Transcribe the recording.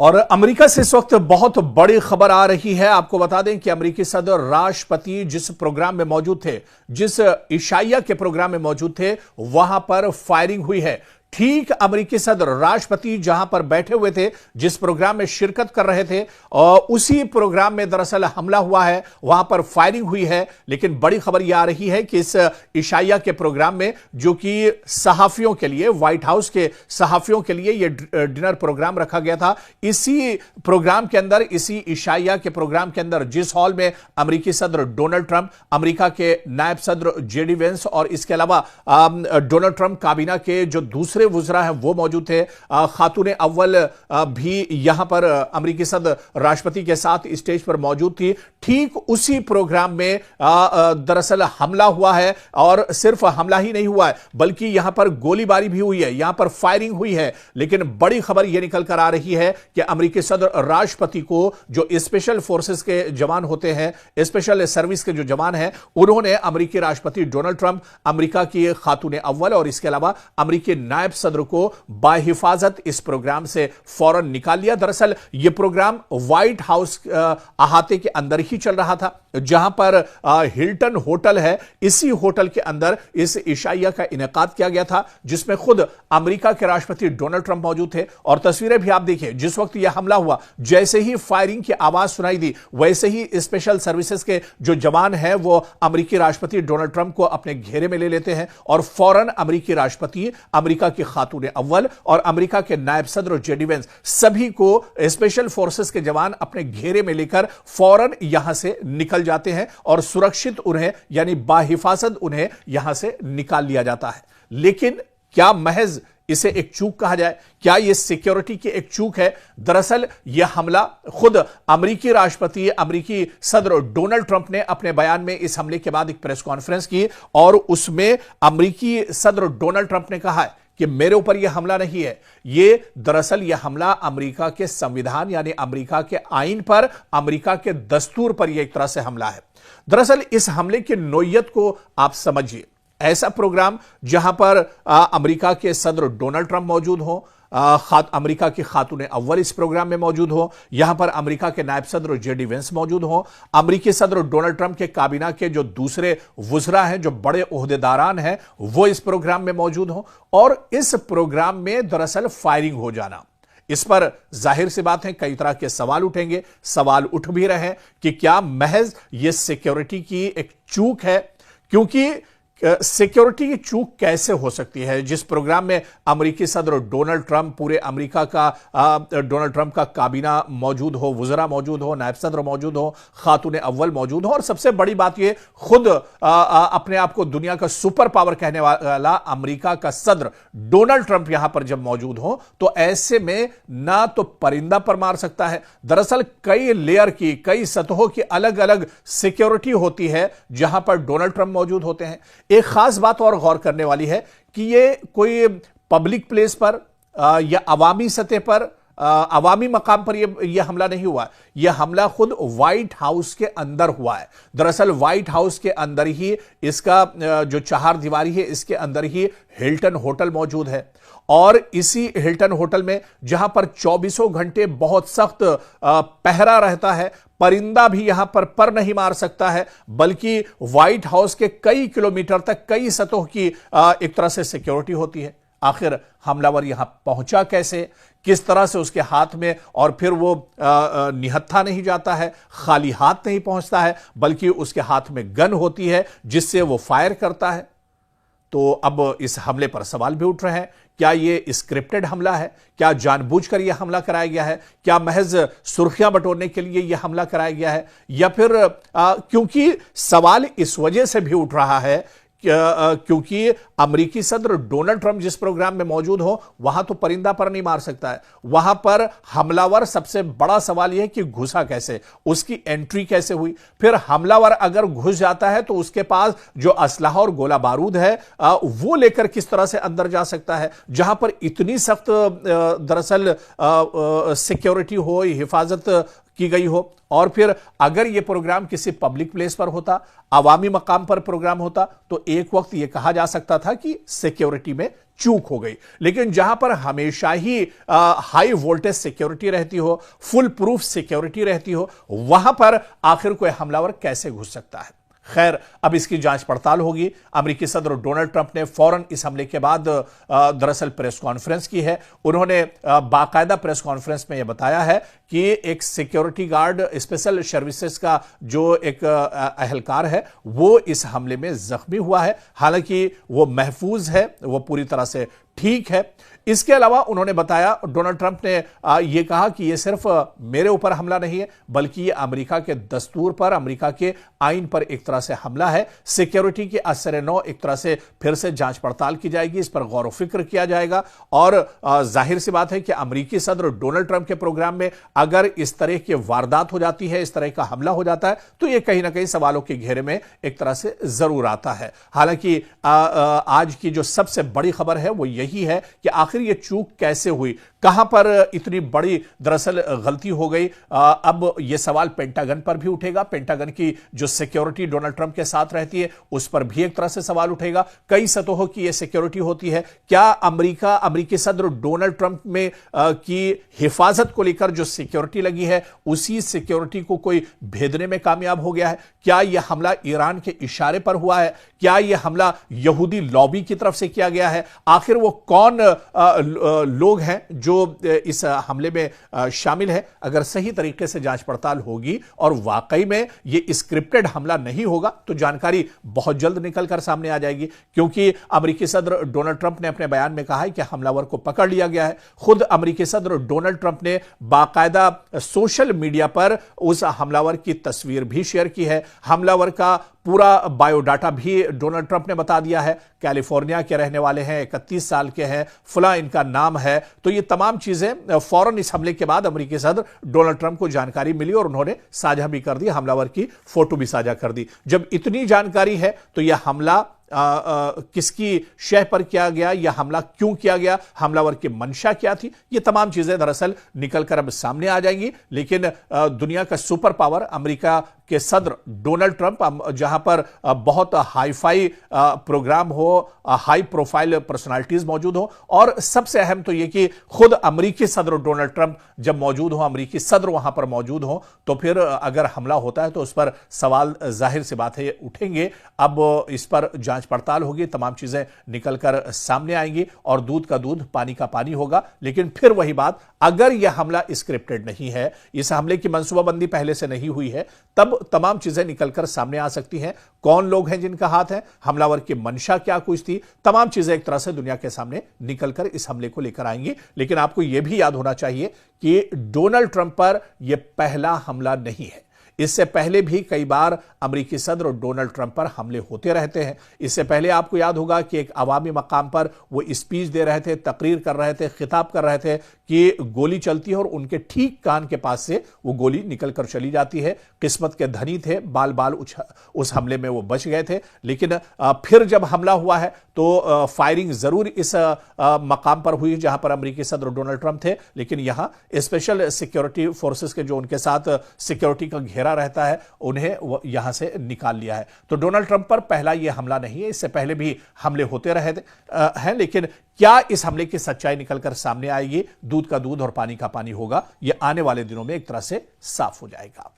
और अमेरिका से इस वक्त बहुत बड़ी खबर आ रही है। आपको बता दें कि अमेरिकी सदर राष्ट्रपति जिस प्रोग्राम में मौजूद थे, जिस इशाइया के प्रोग्राम में मौजूद थे, वहां पर फायरिंग हुई है। ठीक अमेरिकी सदर राष्ट्रपति जहां पर बैठे हुए थे, जिस प्रोग्राम में शिरकत कर रहे थे, और उसी प्रोग्राम में दरअसल हमला हुआ है, वहां पर फायरिंग हुई है। लेकिन बड़ी खबर यह आ रही है कि इस इशाइया के प्रोग्राम में, जो कि सहाफियों के लिए, व्हाइट हाउस के सहाफियों के लिए यह डिनर प्रोग्राम रखा गया था, इसी प्रोग्राम के अंदर, इसी इशाइया के प्रोग्राम के अंदर, जिस हॉल में अमेरिकी सदर डोनाल्ड ट्रंप, अमेरिका के नायब सदर जेडी वेंस और इसके अलावा डोनाल्ड ट्रंप काबीना के जो दूसरे वुज़रा हैं वो मौजूद थे, खातून अव्वल भी यहां पर अमेरिकी सदर राष्ट्रपति के साथ स्टेज पर मौजूद थी। ठीक उसी प्रोग्राम में दरअसल हमला हुआ है, और सिर्फ हमला ही नहीं हुआ है बल्कि यहां पर गोलीबारी भी हुई है, यहां पर फायरिंग हुई है। लेकिन बड़ी खबर यह निकल कर आ रही है कि अमेरिकी सदर राष्ट्रपति को, जो स्पेशल फोर्सेस के जवान होते हैं, स्पेशल सर्विस के जो जवान हैं, उन्होंने अमेरिकी राष्ट्रपति डोनाल्ड ट्रंप, अमेरिका की खातून अव्वल और इसके अलावा अमेरिकी नायब सदर को बाहिफाजत इस प्रोग्राम से फौरन निकाल लिया। दरअसल यह प्रोग्राम व्हाइट हाउस अहाते के अंदर ही चल रहा था, जहां पर हिल्टन होटल है। इसी होटल के अंदर इस इशाइया का इनेकाद किया गया था, जिसमें खुद अमेरिका के राष्ट्रपति डोनाल्ड ट्रंप मौजूद थे। और तस्वीरें भी आप देखिए, जिस वक्त यह हमला हुआ, जैसे ही फायरिंग की आवाज सुनाई दी, वैसे ही स्पेशल सर्विसेज के जो जवान हैं वो अमेरिकी राष्ट्रपति डोनाल्ड ट्रंप को अपने घेरे में ले लेते हैं, और फौरन अमेरिकी राष्ट्रपति, अमेरिका की खातून अव्वल और अमेरिका के नायब सदर जेडी वेंस, सभी को स्पेशल फोर्सेस के जवान अपने घेरे में लेकर फौरन यहां से निकल जाते हैं, और सुरक्षित उन्हें, यानी बाहिफाजत उन्हें यहां से निकाल लिया जाता है। लेकिन क्या महज इसे एक चूक कहा जाए? क्या यह सिक्योरिटी की एक चूक है? दरअसल यह हमला खुद अमेरिकी राष्ट्रपति, अमेरिकी सदर डोनाल्ड ट्रंप ने अपने बयान में इस हमले के बाद एक प्रेस कॉन्फ्रेंस की, और उसमें अमेरिकी सदर डोनाल्ड ट्रंप ने कहा है कि मेरे ऊपर यह हमला नहीं है, यह दरअसल यह हमला अमेरिका के संविधान, यानी अमेरिका के आईन पर, अमेरिका के दस्तूर पर यह एक तरह से हमला है। दरअसल इस हमले की नोयत को आप समझिए। ऐसा प्रोग्राम जहां पर अमेरिका के सदर डोनाल्ड ट्रंप मौजूद हो, अमेरिका की खातून अव्वल इस प्रोग्राम में मौजूद हो, यहां पर अमेरिका के नायब सदर जेडी वेंस मौजूद हो, अमेरिकी सदर डोनाल्ड ट्रंप के काबीना के जो दूसरे वुज़रा हैं, जो बड़े ओहदेदारान हैं, वो इस प्रोग्राम में मौजूद हो, और इस प्रोग्राम में दरअसल फायरिंग हो जाना, इस पर जाहिर सी बात है कई तरह के सवाल उठेंगे। सवाल उठ भी रहे हैं कि क्या महज यह सिक्योरिटी की एक चूक है? क्योंकि सिक्योरिटी की चूक कैसे हो सकती है जिस प्रोग्राम में अमेरिकी सदर डोनाल्ड ट्रंप, पूरे अमेरिका का डोनाल्ड ट्रंप का काबीना मौजूद हो, वुज़रा मौजूद हो, नायब सदर मौजूद हो, खातून अव्वल मौजूद हो, और सबसे बड़ी बात यह, खुद अपने आप को दुनिया का सुपर पावर कहने वाला अमेरिका का सदर डोनाल्ड ट्रंप यहां पर जब मौजूद हो, तो ऐसे में ना तो परिंदा पर मार सकता है। दरअसल कई लेयर की, कई सतहों की अलग अलग सिक्योरिटी होती है जहां पर डोनाल्ड ट्रंप मौजूद होते हैं। एक खास बात और गौर करने वाली है कि यह कोई पब्लिक प्लेस पर या अवामी सतह पर, अवामी मकाम पर यह हमला नहीं हुआ। यह हमला खुद व्हाइट हाउस के अंदर हुआ है। दरअसल व्हाइट हाउस के अंदर ही इसका जो चार दीवारी है, इसके अंदर ही हिल्टन होटल मौजूद है, और इसी हिल्टन होटल में, जहां पर 24 घंटे बहुत सख्त पहरा रहता है, परिंदा भी यहां पर नहीं मार सकता है, बल्कि व्हाइट हाउस के कई किलोमीटर तक, कई सतहों की एक तरह से सिक्योरिटी होती है। आखिर हमलावर यहां पहुंचा कैसे, किस तरह से उसके हाथ में, और फिर वो निहत्था नहीं जाता है, खाली हाथ नहीं पहुंचता है, बल्कि उसके हाथ में गन होती है जिससे वो फायर करता है। तो अब इस हमले पर सवाल भी उठ रहे हैं, क्या यह स्क्रिप्टेड हमला है? क्या जानबूझकर यह हमला कराया गया है? क्या महज सुर्खियां बटोरने के लिए यह हमला कराया गया है? या फिर क्योंकि सवाल इस वजह से भी उठ रहा है क्योंकि अमेरिकी सदर डोनाल्ड ट्रंप जिस प्रोग्राम में मौजूद हो, वहां तो परिंदा पर नहीं मार सकता है, वहां पर हमलावर, सबसे बड़ा सवाल यह है कि घुसा कैसे, उसकी एंट्री कैसे हुई। फिर हमलावर अगर घुस जाता है तो उसके पास जो असलहा और गोला बारूद है वो लेकर किस तरह से अंदर जा सकता है, जहां पर इतनी सख्त दरअसल सिक्योरिटी हो, हिफाजत की गई हो। और फिर अगर यह प्रोग्राम किसी पब्लिक प्लेस पर होता, अवामी मकाम पर प्रोग्राम होता, तो एक वक्त यह कहा जा सकता था कि सिक्योरिटी में चूक हो गई। लेकिन जहां पर हमेशा ही हाई वोल्टेज सिक्योरिटी रहती हो, फुल प्रूफ सिक्योरिटी रहती हो, वहां पर आखिर कोई हमलावर कैसे घुस सकता है? खैर, अब इसकी जांच पड़ताल होगी। अमेरिकी सदर डोनाल्ड ट्रंप ने फौरन इस हमले के बाद दरअसल प्रेस कॉन्फ्रेंस की है। उन्होंने बाकायदा प्रेस कॉन्फ्रेंस में यह बताया है कि एक सिक्योरिटी गार्ड, स्पेशल सर्विसेज का जो एक अहलकार है, वो इस हमले में जख्मी हुआ है। हालांकि वो महफूज है, वो पूरी तरह से ठीक है। इसके अलावा उन्होंने बताया, डोनाल्ड ट्रंप ने यह कहा कि यह सिर्फ मेरे ऊपर हमला नहीं है, बल्कि यह अमेरिका के दस्तूर पर, अमेरिका के आईन पर एक तरह से हमला है। सिक्योरिटी के असर नौ एक तरह से फिर से जांच पड़ताल की जाएगी, इस पर गौर व फिक्र किया जाएगा। और जाहिर सी बात है कि अमेरिकी सदर डोनाल्ड ट्रंप के प्रोग्राम में अगर इस तरह की वारदात हो जाती है, इस तरह का हमला हो जाता है, तो यह कहीं ना कहीं सवालों के घेरे में एक तरह से जरूर आता है। हालांकि आज की जो सबसे बड़ी खबर है वो यही है कि आखिर ये चूक कैसे हुई, कहां पर इतनी बड़ी दरअसल गलती हो गई। अब यह सवाल पेंटागन पर भी उठेगा। पेंटागन की जो सिक्योरिटी डोनाल्ड ट्रंप के साथ रहती है, उस पर भी एक तरह से सवाल उठेगा। कई सतहों की यह सिक्योरिटी होती है। क्या अमेरिकी सदर डोनाल्ड ट्रंप में की हिफाजत को लेकर जो सिक्योरिटी लगी है, उसी सिक्योरिटी को कोई भेदने में कामयाब हो गया है? क्या यह हमला ईरान के इशारे पर हुआ है? क्या यह हमला यहूदी लॉबी की तरफ से किया गया है? आखिर वो कौन लोग हैं जो इस हमले में शामिल है? अगर सही तरीके से जांच पड़ताल होगी और वाकई में यह स्क्रिप्टेड हमला नहीं होगा, तो जानकारी बहुत जल्द निकलकर सामने आ जाएगी। क्योंकि अमेरिकी सदर डोनाल्ड ट्रंप ने अपने बयान में कहा है कि हमलावर को पकड़ लिया गया है। खुद अमेरिकी सदर डोनाल्ड ट्रंप ने बाकायदा सोशल मीडिया पर उस हमलावर की तस्वीर भी शेयर की है। हमलावर का पूरा बायोडाटा भी डोनाल्ड ट्रंप ने बता दिया है। कैलिफोर्निया के रहने वाले हैं, 31 साल के हैं, फला इनका नाम है। तो ये तमाम चीजें फौरन इस हमले के बाद अमेरिकी सदर डोनाल्ड ट्रंप को जानकारी मिली और उन्होंने साझा भी कर दी, हमलावर की फोटो भी साझा कर दी। जब इतनी जानकारी है तो यह हमला किसकी शह पर किया गया, यह हमला क्यों किया गया, हमलावर की मंशा क्या थी, ये तमाम चीजें दरअसल निकलकर अब सामने आ जाएंगी। लेकिन दुनिया का सुपर पावर अमेरिका के सदर डोनाल्ड ट्रंप, जहां पर बहुत हाईफाई प्रोग्राम हो, हाई प्रोफाइल पर्सनालिटीज मौजूद हो, और सबसे अहम तो यह कि खुद अमेरिकी सदर डोनाल्ड ट्रंप जब मौजूद हो, अमेरिकी सदर वहां पर मौजूद हो, तो फिर अगर हमला होता है तो उस पर सवाल जाहिर सी बात है उठेंगे। अब इस पर जांच पड़ताल होगी, तमाम चीजें निकलकर सामने आएंगी और दूध का दूध पानी का पानी होगा। लेकिन फिर वही बात, अगर यह हमला स्क्रिप्टेड नहीं है, इस हमले की मंसूबाबंदी पहले से नहीं हुई है, तब तमाम चीजें निकलकर सामने आ सकती हैं। कौन लोग हैं जिनका हाथ है, हमलावर की मंशा क्या कुछ थी, तमाम चीजें एक तरह से दुनिया के सामने निकलकर इस हमले को लेकर आएंगी। लेकिन आपको यह भी याद होना चाहिए कि डोनाल्ड ट्रंप पर यह पहला हमला नहीं है। इससे पहले भी कई बार अमेरिकी सदर डोनाल्ड ट्रंप पर हमले होते रहते हैं। इससे पहले आपको याद होगा कि एक अवामी मकाम पर वो स्पीच दे रहे थे, तकरीर कर रहे थे, खिताब कर रहे थे कि गोली चलती है और उनके ठीक कान के पास से वो गोली निकलकर चली जाती है। किस्मत के धनी थे, बाल बाल उस हमले में वो बच गए थे। लेकिन फिर जब हमला हुआ है तो फायरिंग जरूर इस मकाम पर हुई जहां पर अमेरिकी सदर डोनाल्ड ट्रंप थे, लेकिन यहां स्पेशल सिक्योरिटी फोर्सेस के जो उनके साथ सिक्योरिटी का घेरा रहता है, उन्हें यहां से निकाल लिया है। तो डोनाल्ड ट्रंप पर पहला यह हमला नहीं है, इससे पहले भी हमले होते रहे हैं। लेकिन क्या इस हमले की सच्चाई निकलकर सामने आएगी, दूध का दूध और पानी का पानी होगा, यह आने वाले दिनों में एक तरह से साफ हो जाएगा।